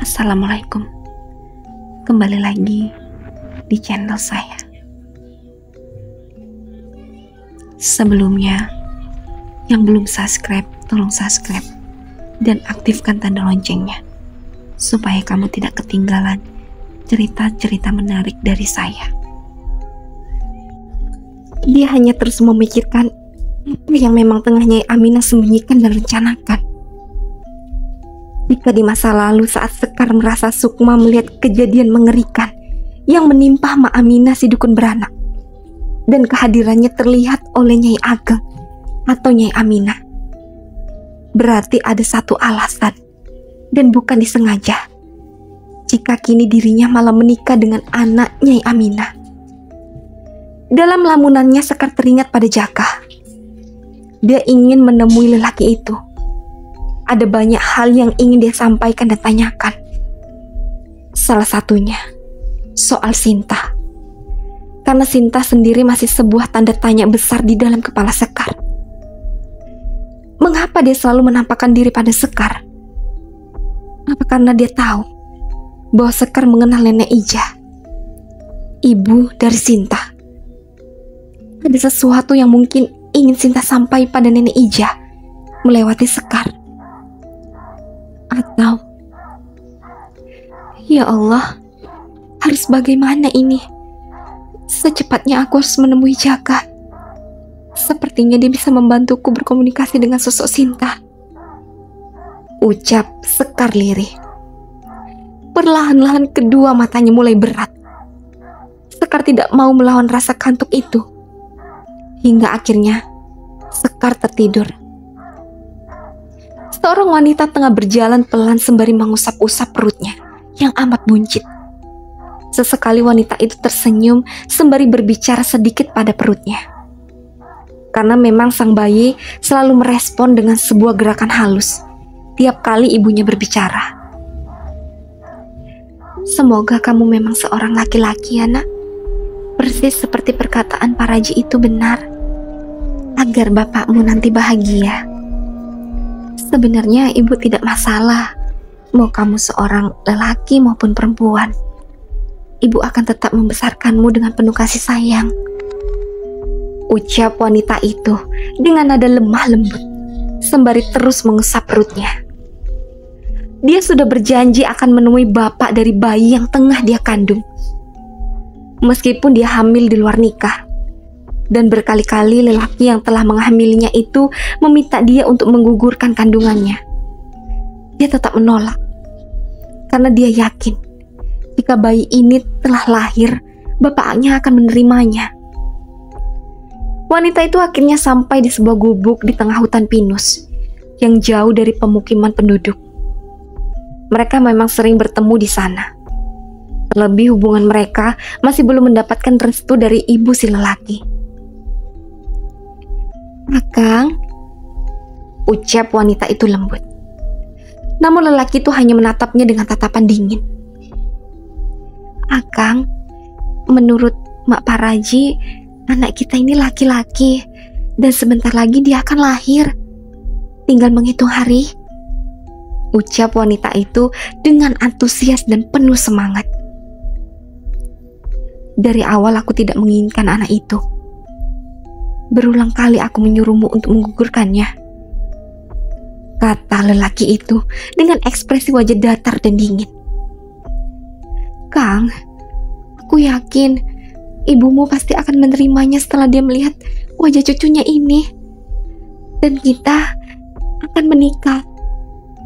Assalamualaikum. Kembali lagi di channel saya. Sebelumnya, yang belum subscribe, tolong subscribe dan aktifkan tanda loncengnya supaya kamu tidak ketinggalan cerita-cerita menarik dari saya. Dia hanya terus memikirkan apa yang memang tengah Nyai Aminah sembunyikan dan rencanakan. Jika di masa lalu saat Sekar merasa sukma melihat kejadian mengerikan yang menimpa Mak Aminah si dukun beranak, dan kehadirannya terlihat oleh Nyai Ageng atau Nyai Aminah, berarti ada satu alasan dan bukan disengaja jika kini dirinya malah menikah dengan anak Nyai Aminah. Dalam lamunannya Sekar teringat pada Jaka. Dia ingin menemui lelaki itu. Ada banyak hal yang ingin dia sampaikan dan tanyakan. Salah satunya soal Sinta. Karena Sinta sendiri masih sebuah tanda tanya besar di dalam kepala Sekar. Mengapa dia selalu menampakkan diri pada Sekar? Apa karena dia tahu bahwa Sekar mengenal Nenek Ija, ibu dari Sinta? Ada sesuatu yang mungkin ingin Sinta sampai pada Nenek Ija melewati Sekar. Atau, ya Allah, harus bagaimana ini? Secepatnya aku harus menemui Jaka. Sepertinya dia bisa membantuku berkomunikasi dengan sosok Sinta, ucap Sekar lirih. Perlahan-lahan kedua matanya mulai berat. Sekar tidak mau melawan rasa kantuk itu. Hingga akhirnya Sekar tertidur. Seorang wanita tengah berjalan pelan sembari mengusap-usap perutnya yang amat buncit. Sesekali wanita itu tersenyum sembari berbicara sedikit pada perutnya. Karena memang sang bayi selalu merespon dengan sebuah gerakan halus tiap kali ibunya berbicara. Semoga kamu memang seorang laki-laki, anak. Persis seperti perkataan Pak Raji itu benar. Agar bapakmu nanti bahagia. Sebenarnya ibu tidak masalah mau kamu seorang lelaki maupun perempuan. Ibu akan tetap membesarkanmu dengan penuh kasih sayang, ucap wanita itu dengan nada lemah lembut sembari terus mengusap perutnya. Dia sudah berjanji akan menemui bapak dari bayi yang tengah dia kandung. Meskipun dia hamil di luar nikah, dan berkali-kali lelaki yang telah menghamilinya itu meminta dia untuk menggugurkan kandungannya, dia tetap menolak. Karena dia yakin jika bayi ini telah lahir, bapaknya akan menerimanya. Wanita itu akhirnya sampai di sebuah gubuk di tengah hutan pinus yang jauh dari pemukiman penduduk. Mereka memang sering bertemu di sana. Terlebih hubungan mereka masih belum mendapatkan restu dari ibu si lelaki. Akang, ucap wanita itu lembut. Namun lelaki itu hanya menatapnya dengan tatapan dingin. Akang, menurut Mak Paraji, anak kita ini laki-laki dan sebentar lagi dia akan lahir. Tinggal menghitung hari, ucap wanita itu dengan antusias dan penuh semangat. Dari awal aku tidak menginginkan anak itu. Berulang kali aku menyuruhmu untuk menggugurkannya, kata lelaki itu dengan ekspresi wajah datar dan dingin. Kang, aku yakin ibumu pasti akan menerimanya setelah dia melihat wajah cucunya ini. Dan kita akan menikah,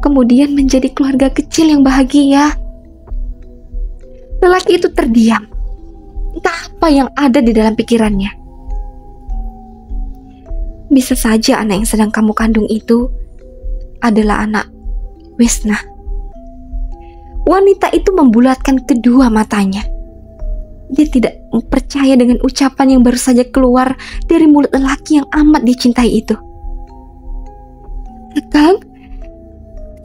kemudian menjadi keluarga kecil yang bahagia. Lelaki itu terdiam. Entah apa yang ada di dalam pikirannya. Bisa saja anak yang sedang kamu kandung itu adalah anak Wisna. Wanita itu membulatkan kedua matanya. Dia tidak percaya dengan ucapan yang baru saja keluar dari mulut lelaki yang amat dicintai itu. Akang,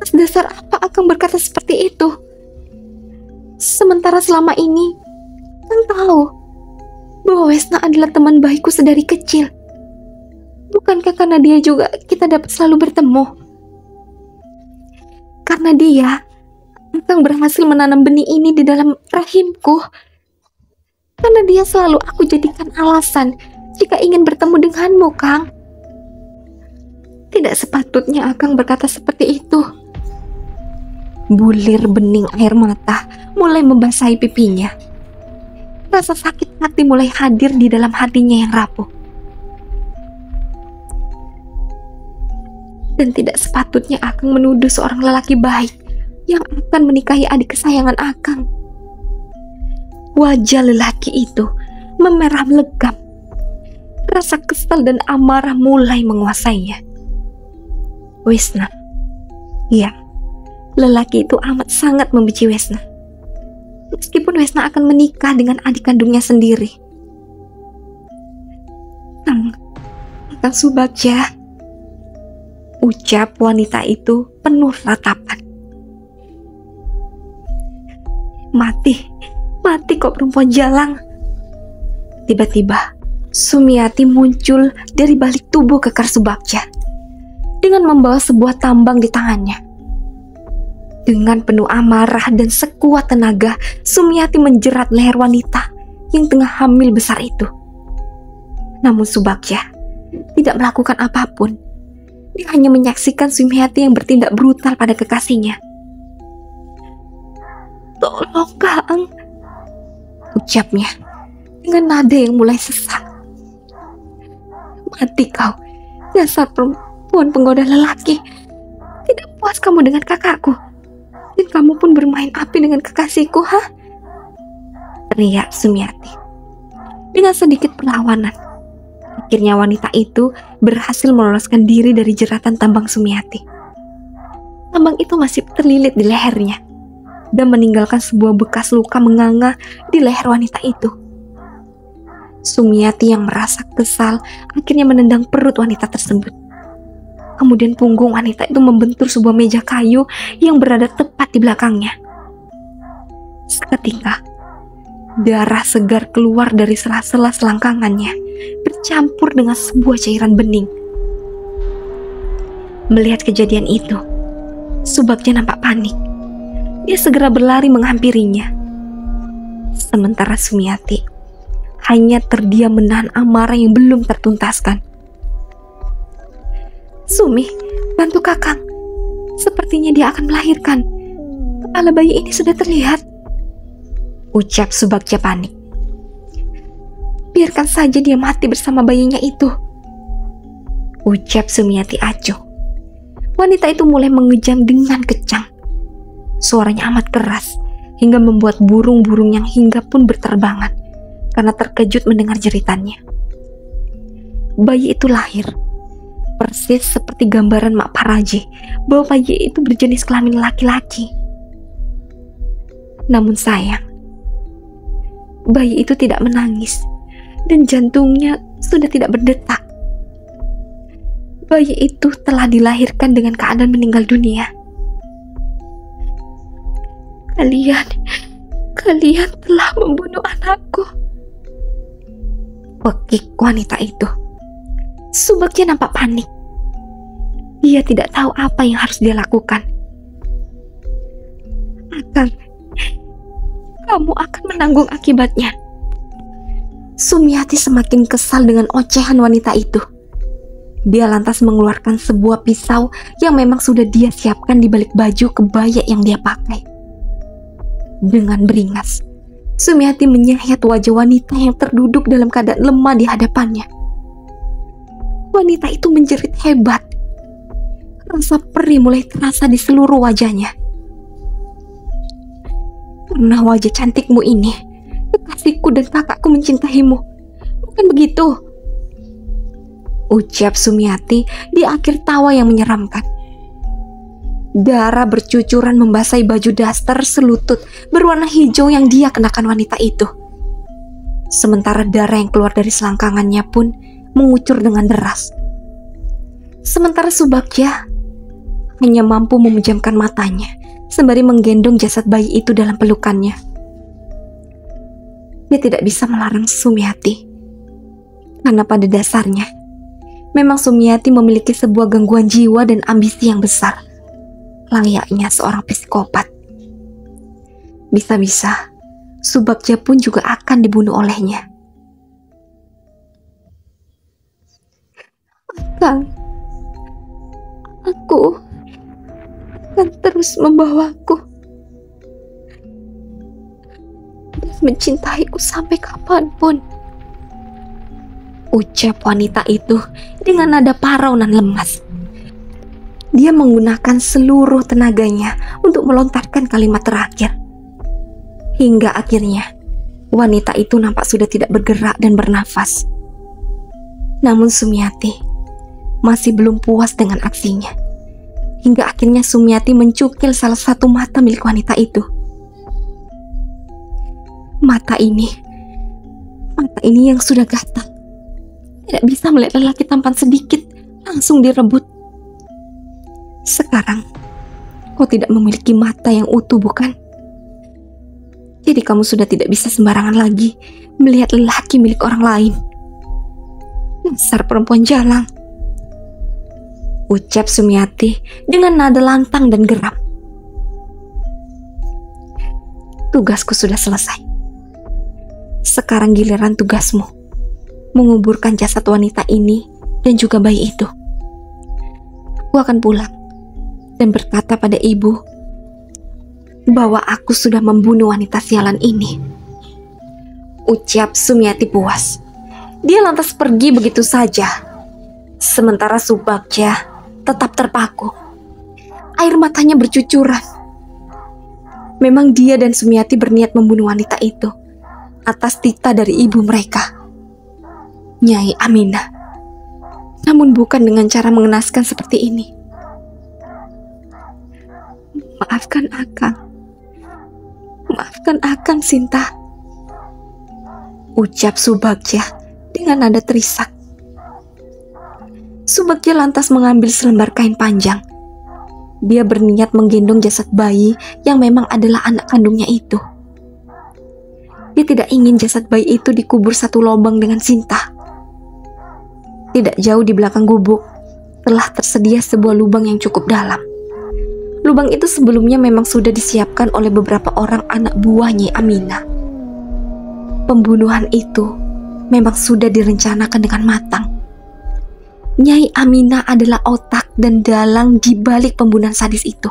atas dasar apa Akang berkata seperti itu? Sementara selama ini Akang tahu bahwa Wisna adalah teman baikku sedari kecil. Bukankah karena dia juga kita dapat selalu bertemu? Karena dia Akang berhasil menanam benih ini di dalam rahimku. Karena dia selalu aku jadikan alasan jika ingin bertemu denganmu, Kang. Tidak sepatutnya Akang berkata seperti itu. Bulir bening air mata mulai membasahi pipinya. Rasa sakit hati mulai hadir di dalam hatinya yang rapuh. Dan tidak sepatutnya Akang menuduh seorang lelaki baik yang akan menikahi adik kesayangan Akang. Wajah lelaki itu memerah legam. Rasa kesal dan amarah mulai menguasainya. Wisna. Iya, lelaki itu amat sangat membenci Wisna. Meskipun Wisna akan menikah dengan adik kandungnya sendiri. Kang Subagja, ucap wanita itu penuh ratapan. Mati kok perempuan jalang. Tiba-tiba Sumiati muncul dari balik tubuh kekar Subagja dengan membawa sebuah tambang di tangannya. Dengan penuh amarah dan sekuat tenaga, Sumiati menjerat leher wanita yang tengah hamil besar itu. Namun Subagja tidak melakukan apapun. Dia hanya menyaksikan Sumiati yang bertindak brutal pada kekasihnya. "Tolong, Kang," ucapnya dengan nada yang mulai sesak. "Mati kau, dasar perempuan penggoda lelaki. Tidak puas kamu dengan kakakku, dan kamu pun bermain api dengan kekasihku, ha?" teriak Sumiati. Dengan sedikit perlawanan, akhirnya wanita itu berhasil meloloskan diri dari jeratan tambang Sumiati. Tambang itu masih terlilit di lehernya dan meninggalkan sebuah bekas luka menganga di leher wanita itu. Sumiati yang merasa kesal akhirnya menendang perut wanita tersebut. Kemudian punggung wanita itu membentur sebuah meja kayu yang berada tepat di belakangnya. Seketika, darah segar keluar dari sela-sela selangkangannya, bercampur dengan sebuah cairan bening. Melihat kejadian itu, Subagja nampak panik. Dia segera berlari menghampirinya. Sementara Sumiati hanya terdiam menahan amarah yang belum tertuntaskan. "Sumi, bantu Kakang. Sepertinya dia akan melahirkan. Kepala bayi ini sudah terlihat," ucap Subagja panik. "Biarkan saja dia mati bersama bayinya itu," ucap Sumiati acuh. Wanita itu mulai mengejang dengan kencang. Suaranya amat keras hingga membuat burung-burung yang hinggap pun berterbangan karena terkejut mendengar jeritannya. Bayi itu lahir persis seperti gambaran Mak Paraji bahwa bayi itu berjenis kelamin laki-laki. Namun sayang, bayi itu tidak menangis dan jantungnya sudah tidak berdetak. Bayi itu telah dilahirkan dengan keadaan meninggal dunia. Kalian telah membunuh anakku," pekik wanita itu. Subagja nampak panik. Dia tidak tahu apa yang harus dia lakukan. "Akang, kamu akan menanggung akibatnya." Sumiati semakin kesal dengan ocehan wanita itu. Dia lantas mengeluarkan sebuah pisau yang memang sudah dia siapkan di balik baju kebaya yang dia pakai. Dengan beringas, Sumiati menyayat wajah wanita yang terduduk dalam keadaan lemah di hadapannya. Wanita itu menjerit hebat. Rasa perih mulai terasa di seluruh wajahnya. "Karena wajah cantikmu ini, kekasihku dan kakakku mencintaimu. Bukan begitu?" ucap Sumiati di akhir tawa yang menyeramkan. Darah bercucuran membasahi baju daster selutut berwarna hijau yang dia kenakan wanita itu. Sementara darah yang keluar dari selangkangannya pun mengucur dengan deras. Sementara Subagja hanya mampu memejamkan matanya sembari menggendong jasad bayi itu dalam pelukannya. Dia tidak bisa melarang Sumiati, karena pada dasarnya memang Sumiati memiliki sebuah gangguan jiwa dan ambisi yang besar, layaknya seorang psikopat. Bisa-bisa Subagja pun juga akan dibunuh olehnya. Kang, aku akan terus membawaku dan mencintaiku sampai kapanpun, ucap wanita itu dengan nada parau dan lemas. Dia menggunakan seluruh tenaganya untuk melontarkan kalimat terakhir. Hingga akhirnya wanita itu nampak sudah tidak bergerak dan bernafas. Namun Sumiati masih belum puas dengan aksinya. Hingga akhirnya Sumiati mencukil salah satu mata milik wanita itu. Mata ini yang sudah gatal, tidak bisa melihat lelaki tampan sedikit, langsung direbut. Sekarang kau tidak memiliki mata yang utuh, bukan? Jadi kamu sudah tidak bisa sembarangan lagi melihat lelaki milik orang lain. Dasar perempuan jalang, ucap Sumiati dengan nada lantang dan geram. Tugasku sudah selesai. Sekarang giliran tugasmu menguburkan jasad wanita ini dan juga bayi itu. Aku akan pulang dan berkata pada ibu bahwa aku sudah membunuh wanita sialan ini, ucap Sumiati puas. Dia lantas pergi begitu saja. Sementara Subagja tetap terpaku. Air matanya bercucuran. Memang dia dan Sumiati berniat membunuh wanita itu atas titah dari ibu mereka, Nyai Aminah. Namun bukan dengan cara mengenaskan seperti ini. Maafkan Akang. Maafkan Akang, Sinta, ucap Subagja dengan nada terisak. Subagja lantas mengambil selembar kain panjang. Dia berniat menggendong jasad bayi yang memang adalah anak kandungnya itu. Dia tidak ingin jasad bayi itu dikubur satu lubang dengan Sinta. Tidak jauh di belakang gubuk telah tersedia sebuah lubang yang cukup dalam. Lubang itu sebelumnya memang sudah disiapkan oleh beberapa orang anak buah Nyai Aminah. Pembunuhan itu memang sudah direncanakan dengan matang. Nyai Aminah adalah otak dan dalang di balik pembunuhan sadis itu.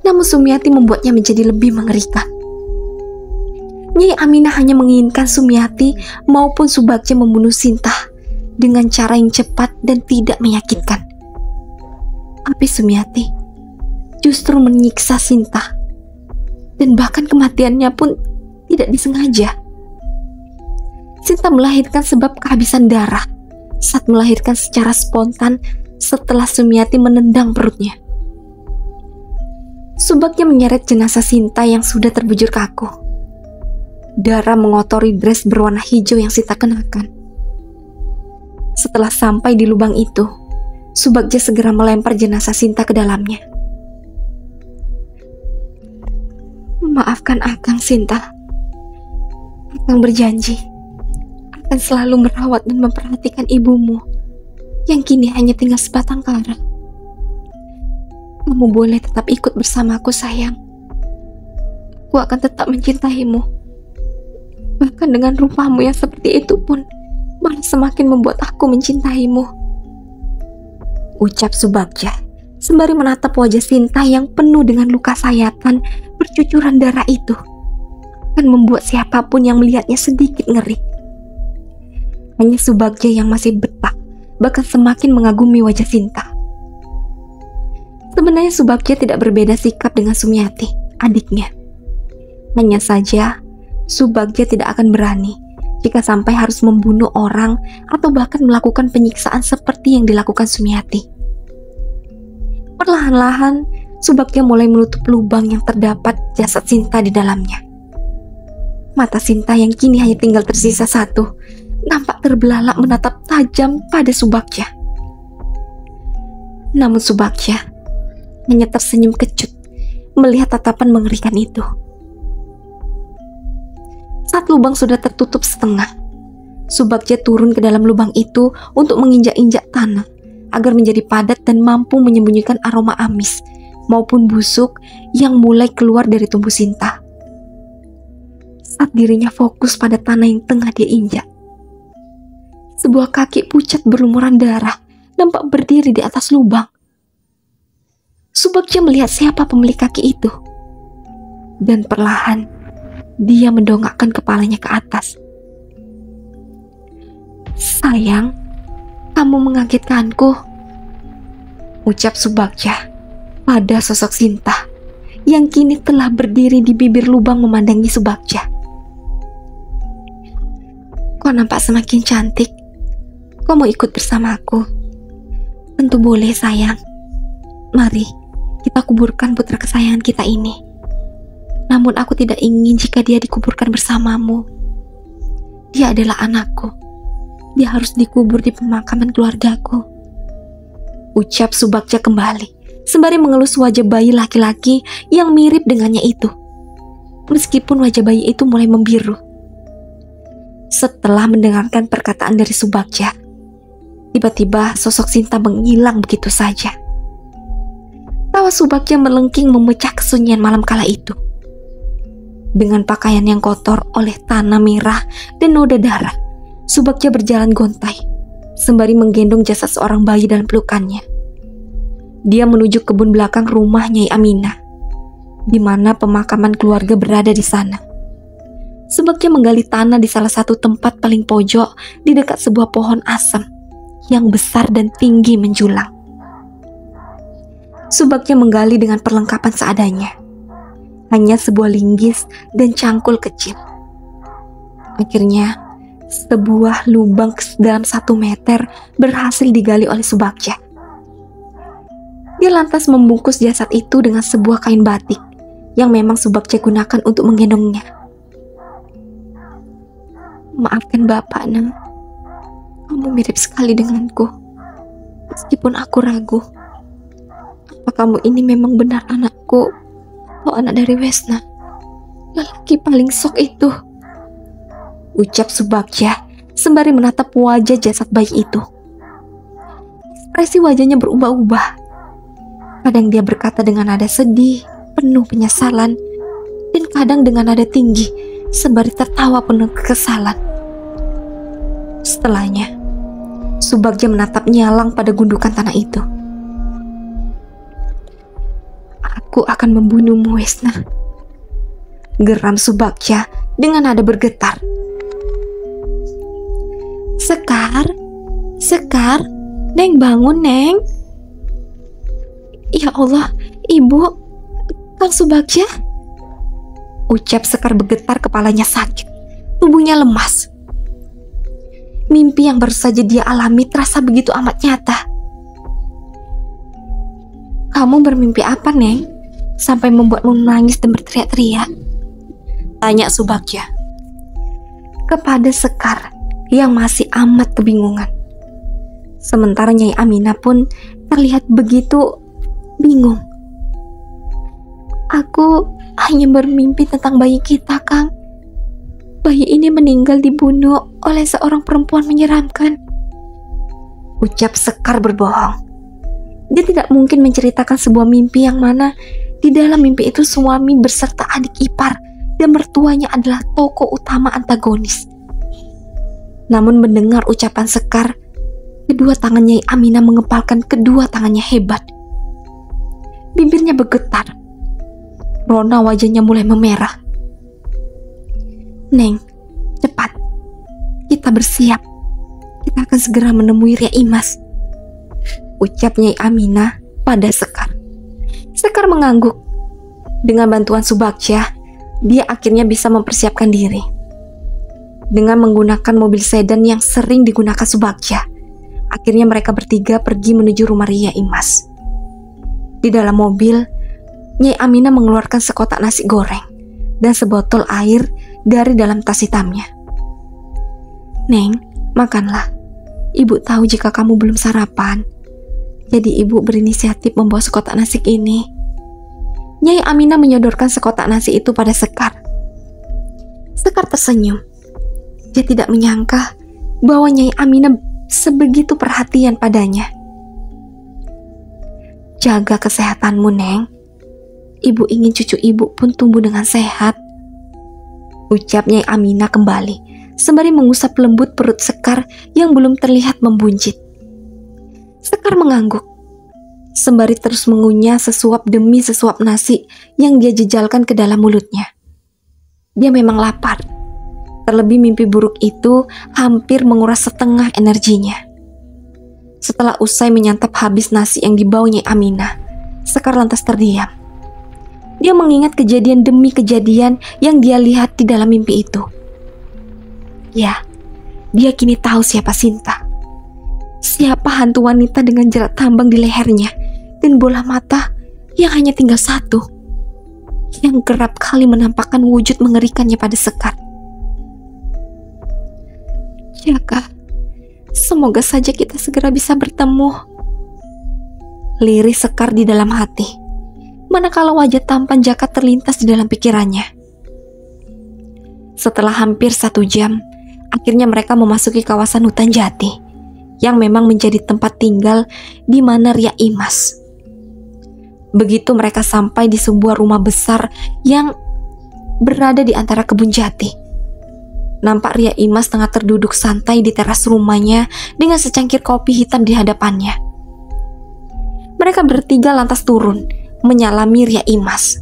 Namun Sumiati membuatnya menjadi lebih mengerikan. Nyai Aminah hanya menginginkan Sumiati maupun Subagja membunuh Sinta dengan cara yang cepat dan tidak menyakitkan. Tapi Sumiati justru menyiksa Sinta, dan bahkan kematiannya pun tidak disengaja. Sinta melahirkan sebab kehabisan darah saat melahirkan secara spontan setelah Sumiati menendang perutnya. Subagja menyeret jenazah Sinta yang sudah terbujur kaku. Darah mengotori dress berwarna hijau yang Sinta kenakan. Setelah sampai di lubang itu, Subagja segera melempar jenazah Sinta ke dalamnya. Maafkan Akang, Sinta. Akang berjanji akan selalu merawat dan memperhatikan ibumu yang kini hanya tinggal sebatang kara. Kamu boleh tetap ikut bersamaku, sayang. Aku akan tetap mencintaimu. Bahkan dengan rupamu yang seperti itu pun malah semakin membuat aku mencintaimu, ucap Subagja sembari menatap wajah Sinta yang penuh dengan luka sayatan bercucuran darah itu, dan membuat siapapun yang melihatnya sedikit ngeri. Hanya Subagja yang masih betah, bahkan semakin mengagumi wajah Sinta. Sebenarnya Subagja tidak berbeda sikap dengan Sumiati, adiknya. Hanya saja Subagja tidak akan berani jika sampai harus membunuh orang atau bahkan melakukan penyiksaan seperti yang dilakukan Sumiati. Perlahan-lahan Subagja mulai menutup lubang yang terdapat jasad Sinta di dalamnya. Mata Sinta yang kini hanya tinggal tersisa satu nampak terbelalak menatap tajam pada Subagja. Namun Subagja hanya tersenyum kecut melihat tatapan mengerikan itu. Saat lubang sudah tertutup setengah, Subagja turun ke dalam lubang itu untuk menginjak-injak tanah agar menjadi padat dan mampu menyembunyikan aroma amis maupun busuk yang mulai keluar dari tubuh Sinta. Saat dirinya fokus pada tanah yang tengah dia injak, sebuah kaki pucat berlumuran darah nampak berdiri di atas lubang. Subagja melihat siapa pemilik kaki itu, dan perlahan dia mendongakkan kepalanya ke atas. "Sayang, kamu mengagetkanku," ucap Subagja pada sosok Sinta yang kini telah berdiri di bibir lubang memandangi Subagja. "Kau nampak semakin cantik. Kau mau ikut bersamaku?" "Tentu boleh, sayang. Mari kita kuburkan putra kesayangan kita ini. Namun aku tidak ingin jika dia dikuburkan bersamamu. Dia adalah anakku. Dia harus dikubur di pemakaman keluargaku," ucap Subagja kembali, sembari mengelus wajah bayi laki-laki yang mirip dengannya itu. Meskipun wajah bayi itu mulai membiru. Setelah mendengarkan perkataan dari Subagja, tiba-tiba sosok Sinta menghilang begitu saja. Tawa Subagja melengking memecah kesunyian malam kala itu. Dengan pakaian yang kotor oleh tanah merah dan noda darah, Subagja berjalan gontai, sembari menggendong jasad seorang bayi dalam pelukannya. Dia menuju kebun belakang rumah Nyai Aminah, di mana pemakaman keluarga berada di sana. Subagja menggali tanah di salah satu tempat paling pojok di dekat sebuah pohon asem yang besar dan tinggi menjulang. Subagja menggali dengan perlengkapan seadanya, hanya sebuah linggis dan cangkul kecil. Akhirnya, sebuah lubang dalam 1 meter berhasil digali oleh Subagja. Dia lantas membungkus jasad itu dengan sebuah kain batik yang memang Subagja gunakan untuk menggendongnya. "Maafkan Bapak, Neng. Kamu mirip sekali denganku. Meskipun aku ragu, apa kamu ini memang benar anakku atau anak dari Wesna, lelaki paling sok itu?" ucap Subagja sembari menatap wajah jasad bayi itu. Ekspresi wajahnya berubah-ubah. Kadang dia berkata dengan nada sedih, penuh penyesalan, dan kadang dengan nada tinggi, sembari tertawa penuh kekesalan. Setelahnya, Subagja menatap nyalang pada gundukan tanah itu. "Aku akan membunuhmu, Wesna," geram Subagja dengan nada bergetar. Sekar, Neng bangun, Neng." "Ya Allah, Ibu, Kang Subagja," ucap Sekar bergetar, kepalanya sakit, tubuhnya lemas. Mimpi yang baru saja dia alami terasa begitu amat nyata. "Kamu bermimpi apa, Neng, sampai membuatmu menangis dan berteriak-teriak?" tanya Subagja kepada Sekar yang masih amat kebingungan. Sementara Nyai Aminah pun terlihat begitu bingung. "Aku hanya bermimpi tentang bayi kita, Kang. Bayi ini meninggal dibunuh oleh seorang perempuan menyeramkan," ucap Sekar berbohong. Dia tidak mungkin menceritakan sebuah mimpi yang mana di dalam mimpi itu suami berserta adik ipar dan mertuanya adalah tokoh utama antagonis. Namun mendengar ucapan Sekar, kedua tangan Nyai Aminah mengepalkan kedua tangannya hebat. Bibirnya bergetar. Rona wajahnya mulai memerah. "Neng, cepat. Kita bersiap. Kita akan segera menemui Ria Imas," ucap Nyai Aminah pada Sekar. Sekar mengangguk. Dengan bantuan Subagja, dia akhirnya bisa mempersiapkan diri. Dengan menggunakan mobil sedan yang sering digunakan Subagja, akhirnya mereka bertiga pergi menuju rumah Ria Imas. Di dalam mobil, Nyai Aminah mengeluarkan sekotak nasi goreng dan sebotol air dari dalam tas hitamnya. "Neng, makanlah. Ibu tahu jika kamu belum sarapan. Jadi ibu berinisiatif membawa sekotak nasi ini." Nyai Aminah menyodorkan sekotak nasi itu pada Sekar. Sekar tersenyum. Dia tidak menyangka bahwa Nyai Aminah sebegitu perhatian padanya. "Jaga kesehatanmu, Neng. Ibu ingin cucu ibu pun tumbuh dengan sehat. Ucap Nyai Aminah kembali, sembari mengusap lembut perut Sekar yang belum terlihat membuncit. Sekar mengangguk, sembari terus mengunyah sesuap demi sesuap nasi yang dia jejalkan ke dalam mulutnya. Dia memang lapar. Terlebih mimpi buruk itu hampir menguras setengah energinya. Setelah usai menyantap habis nasi yang dibawa Nyai Aminah, Sekar lantas terdiam. Dia mengingat kejadian demi kejadian yang dia lihat di dalam mimpi itu. Ya, dia kini tahu siapa Sinta. Siapa hantu wanita dengan jerat tambang di lehernya dan bola mata yang hanya tinggal satu, yang kerap kali menampakkan wujud mengerikannya pada Sekar. Jaka, semoga saja kita segera bisa bertemu. Lirih Sekar di dalam hati, manakala wajah tampan Jaka terlintas di dalam pikirannya. Setelah hampir 1 jam, akhirnya mereka memasuki kawasan hutan jati yang memang menjadi tempat tinggal di mana Ria Imas. Begitu mereka sampai di sebuah rumah besar yang berada di antara kebun jati, nampak Ria Imas tengah terduduk santai di teras rumahnya dengan secangkir kopi hitam di hadapannya. Mereka bertiga lantas turun menyalami Ria Imas.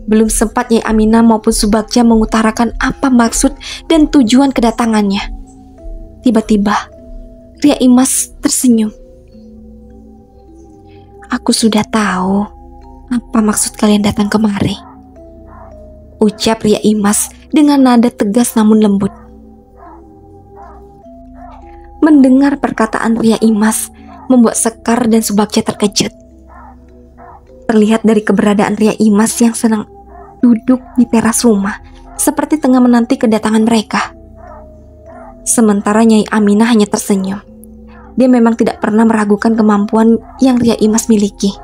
Belum sempat Nyai Aminah maupun Subagja mengutarakan apa maksud dan tujuan kedatangannya, tiba-tiba Ria Imas tersenyum. Aku sudah tahu apa maksud kalian datang kemari, ucap Ria Imas dengan nada tegas namun lembut. Mendengar perkataan Ria Imas membuat Sekar dan Subagja terkejut. Terlihat dari keberadaan Ria Imas yang sedang duduk di teras rumah, seperti tengah menanti kedatangan mereka. Sementara Nyai Aminah hanya tersenyum. Dia memang tidak pernah meragukan kemampuan yang Ria Imas miliki.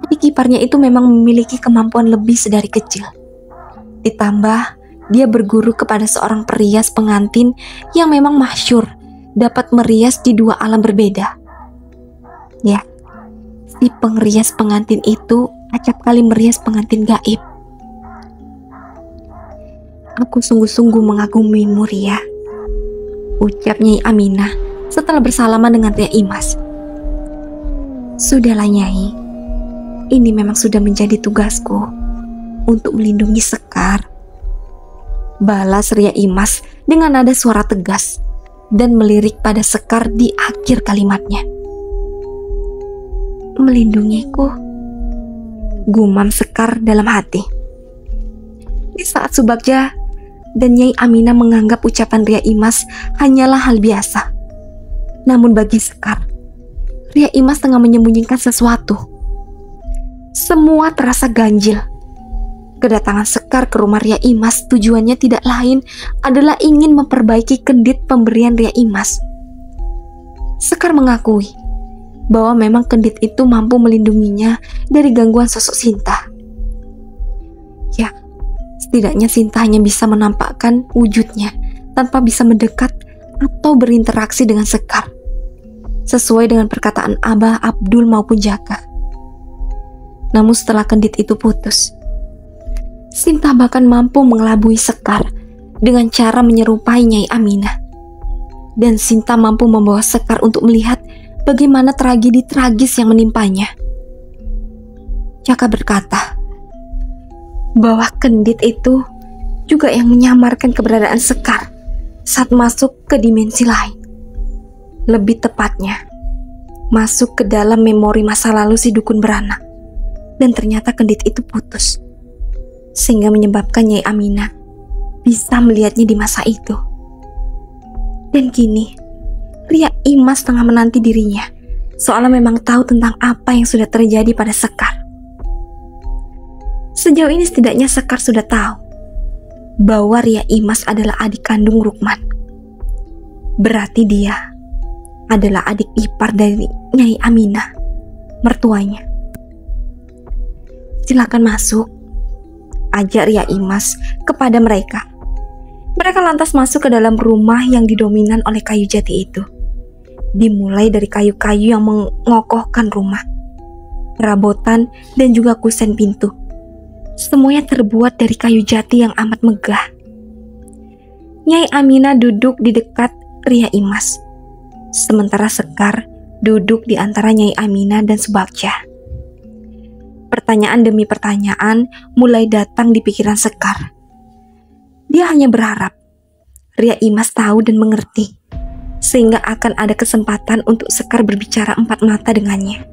Adik iparnya itu memang memiliki kemampuan lebih sedari kecil. Ditambah, dia berguru kepada seorang perias pengantin yang memang masyhur dapat merias di 2 alam berbeda. Ya, si pengrias pengantin itu acap kali merias pengantin gaib. Aku sungguh-sungguh mengagumimu, Ria, ucap Nyai Aminah setelah bersalaman dengan Ria Imas. Sudahlah Nyai, ini memang sudah menjadi tugasku untuk melindungi Sekar, balas Ria Imas dengan nada suara tegas dan melirik pada Sekar di akhir kalimatnya. Melindungiku, gumam Sekar dalam hati. Di saat Subagja dan Nyai Aminah menganggap ucapan Ria Imas hanyalah hal biasa, namun bagi Sekar, Ria Imas tengah menyembunyikan sesuatu. Semua terasa ganjil. Kedatangan Sekar ke rumah Ria Imas tujuannya tidak lain adalah ingin memperbaiki kendit pemberian Ria Imas. Sekar mengakui bahwa memang kendit itu mampu melindunginya dari gangguan sosok Sinta. Ya, setidaknya Sinta hanya bisa menampakkan wujudnya tanpa bisa mendekat atau berinteraksi dengan Sekar, sesuai dengan perkataan Abah, Abdul maupun Jaka. Namun setelah kendit itu putus, Sinta bahkan mampu mengelabui Sekar dengan cara menyerupai Nyai Aminah. Dan Sinta mampu membawa Sekar untuk melihat bagaimana tragedi tragis yang menimpanya. Jaka berkata bahwa kendit itu juga yang menyamarkan keberadaan Sekar saat masuk ke dimensi lain. Lebih tepatnya, masuk ke dalam memori masa lalu si dukun beranak. Dan ternyata kendit itu putus, sehingga menyebabkan Nyai Aminah bisa melihatnya di masa itu. Dan kini, Ria Imas tengah menanti dirinya, seolah memang tahu tentang apa yang sudah terjadi pada Sekar. Sejauh ini setidaknya Sekar sudah tahu bahwa Ria Imas adalah adik kandung Rukman. Berarti dia adalah adik ipar dari Nyai Aminah, mertuanya. Silakan masuk, ajak Ria Imas kepada mereka. Mereka lantas masuk ke dalam rumah yang didominan oleh kayu jati itu. Dimulai dari kayu-kayu yang mengokohkan rumah. perabotan, dan juga kusen pintu. Semuanya terbuat dari kayu jati yang amat megah. Nyai Aminah duduk di dekat Ria Imas, sementara Sekar duduk di antara Nyai Aminah dan Subagja. Pertanyaan demi pertanyaan mulai datang di pikiran Sekar. Dia hanya berharap Ria Imas tahu dan mengerti, sehingga akan ada kesempatan untuk Sekar berbicara empat mata dengannya.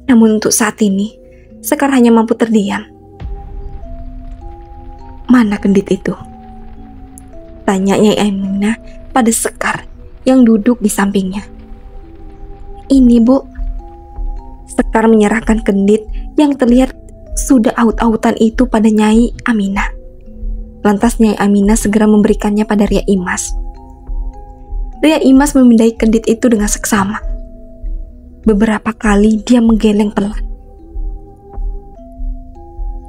Namun untuk saat ini, Sekar hanya mampu terdiam. "Mana kendit itu?" tanya Nyai Aminah pada Sekar yang duduk di sampingnya. "Ini, Bu." Sekar menyerahkan kendit yang terlihat sudah aut-autan itu pada Nyai Aminah. Lantas Nyai Aminah segera memberikannya pada Ria Imas. Ria Imas memindai kendit itu dengan seksama. Beberapa kali dia menggeleng pelan.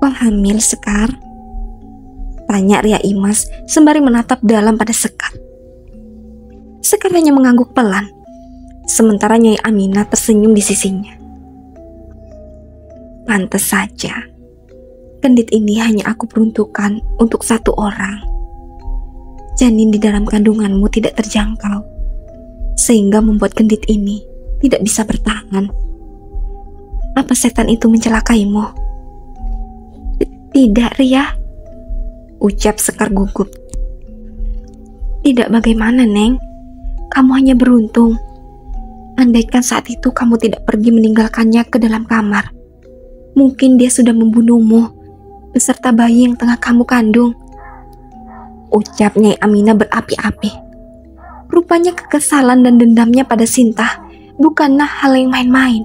"Kau hamil, Sekar?" tanya Ria Imas sembari menatap dalam pada Sekar. Sekar hanya mengangguk pelan, sementara Nyai Aminah tersenyum di sisinya. "Pantas saja, kendit ini hanya aku peruntukkan untuk satu orang. Janin di dalam kandunganmu tidak terjangkau, sehingga membuat kendit ini tidak bisa bertahan. Apa setan itu mencelakaimu?" "Tidak, Ria," ucap Sekar gugup. "Tidak bagaimana, Neng? Kamu hanya beruntung. Andaikan saat itu kamu tidak pergi meninggalkannya ke dalam kamar, mungkin dia sudah membunuhmu beserta bayi yang tengah kamu kandung," ucap Nyai Aminah berapi-api. Rupanya kekesalan dan dendamnya pada Sinta bukanlah hal yang main-main.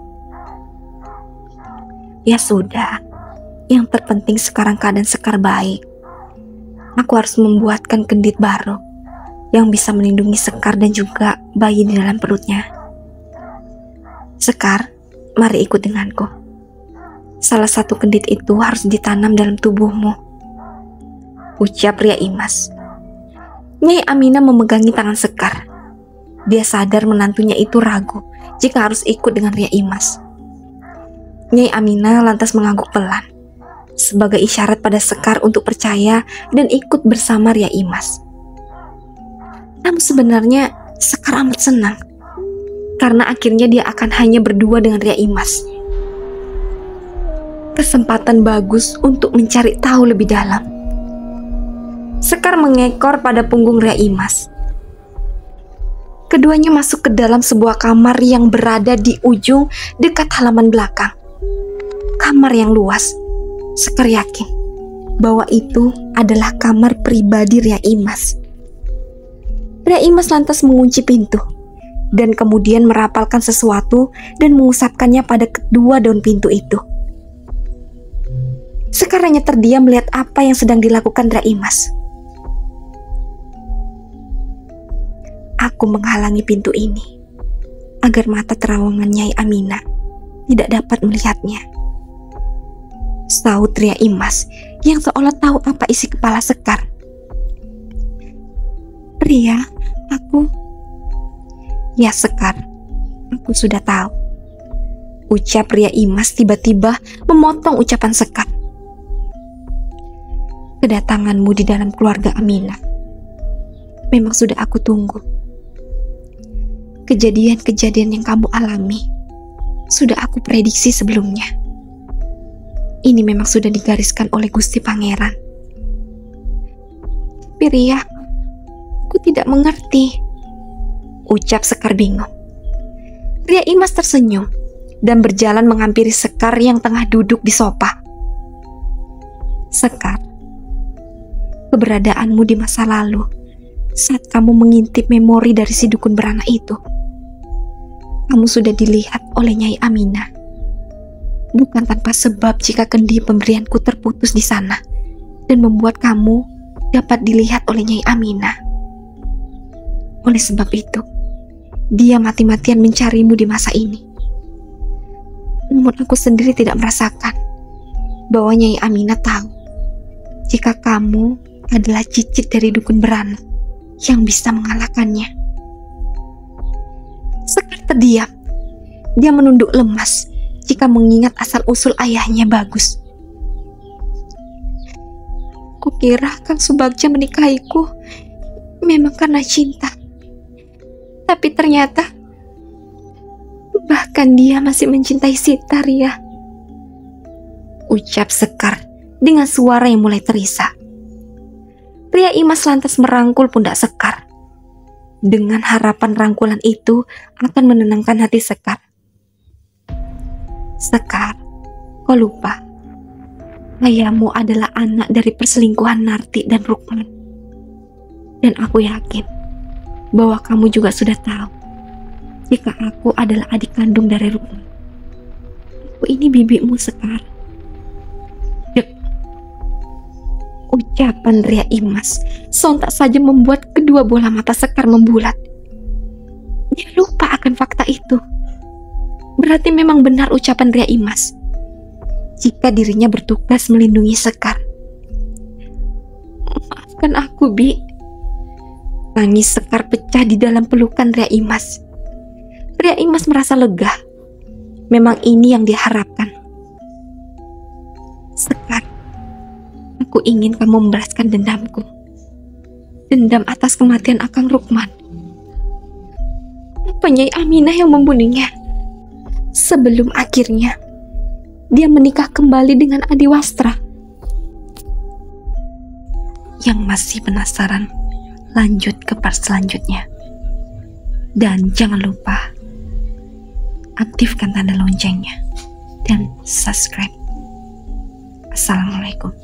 "Ya sudah, yang terpenting sekarang keadaan Sekar baik. Aku harus membuatkan kendit baru yang bisa melindungi Sekar dan juga bayi di dalam perutnya. Sekar, mari ikut denganku. Salah satu kendit itu harus ditanam dalam tubuhmu," ucap Ria Imas. Nyai Aminah memegangi tangan Sekar. Dia sadar menantunya itu ragu jika harus ikut dengan Ria Imas. Nyai Aminah lantas mengangguk pelan, sebagai isyarat pada Sekar untuk percaya dan ikut bersama Ria Imas. Namun sebenarnya Sekar amat senang, karena akhirnya dia akan hanya berdua dengan Ria Imas. Kesempatan bagus untuk mencari tahu lebih dalam. Sekar mengekor pada punggung Ria Imas. Keduanya masuk ke dalam sebuah kamar yang berada di ujung dekat halaman belakang. Kamar yang luas. Sekar yakin bahwa itu adalah kamar pribadi Ria Imas. Ria Imas lantas mengunci pintu dan kemudian merapalkan sesuatu dan mengusapkannya pada kedua daun pintu itu. Sekar hanya terdiam melihat apa yang sedang dilakukan Ria Imas. "Aku menghalangi pintu ini agar mata terawangan Nyai Aminah tidak dapat melihatnya," saut Ria Imas yang seolah tahu apa isi kepala Sekar. "Ria, aku..." "Ya Sekar, aku sudah tahu," ucap Ria Imas tiba-tiba memotong ucapan Sekar. "Kedatanganmu di dalam keluarga Aminah memang sudah aku tunggu. Kejadian-kejadian yang kamu alami sudah aku prediksi sebelumnya. Ini memang sudah digariskan oleh Gusti Pangeran. Tapi Ria, aku tidak mengerti," ucap Sekar bingung. Ria Imas tersenyum dan berjalan menghampiri Sekar yang tengah duduk di sofa. "Sekar, keberadaanmu di masa lalu saat kamu mengintip memori dari si dukun beranak itu, kamu sudah dilihat oleh Nyai Aminah. Bukan tanpa sebab jika kendi pemberianku terputus di sana dan membuat kamu dapat dilihat oleh Nyai Aminah. Oleh sebab itu, dia mati-matian mencarimu di masa ini. Namun aku sendiri tidak merasakan bahwa Nyai Aminah tahu jika kamu adalah cicit dari dukun beranak yang bisa mengalahkannya." Sekar terdiam. Dia menunduk lemas jika mengingat asal-usul ayahnya Bagus. Kukira Kang Subagja menikahiku memang karena cinta. Tapi ternyata bahkan dia masih mencintai Sita, Ria. Ucap Sekar dengan suara yang mulai terisak. Ria Imas lantas merangkul pundak Sekar. Dengan harapan rangkulan itu akan menenangkan hati Sekar. Sekar, kau lupa ayahmu adalah anak dari perselingkuhan Narti dan Rukman. Dan aku yakin bahwa kamu juga sudah tahu jika aku adalah adik kandung dari Rukman. Aku ini bibimu, Sekar. Dek. Ucapan Ria Imas sontak saja membuat kedua bola mata Sekar membulat. Dia lupa akan fakta itu. Berarti memang benar ucapan Ria Imas jika dirinya bertugas melindungi Sekar. Maafkan aku, Bi. Tangis Sekar pecah di dalam pelukan Ria Imas. Ria Imas merasa lega. Memang ini yang diharapkan. Sekar, aku ingin kamu membalaskan dendamku. Dendam atas kematian Akang Rukman. Nyai Aminah yang membunuhnya. Sebelum akhirnya dia menikah kembali dengan Adiwastra. Yang masih penasaran, lanjut ke part selanjutnya. Dan jangan lupa aktifkan tanda loncengnya dan subscribe. Assalamualaikum.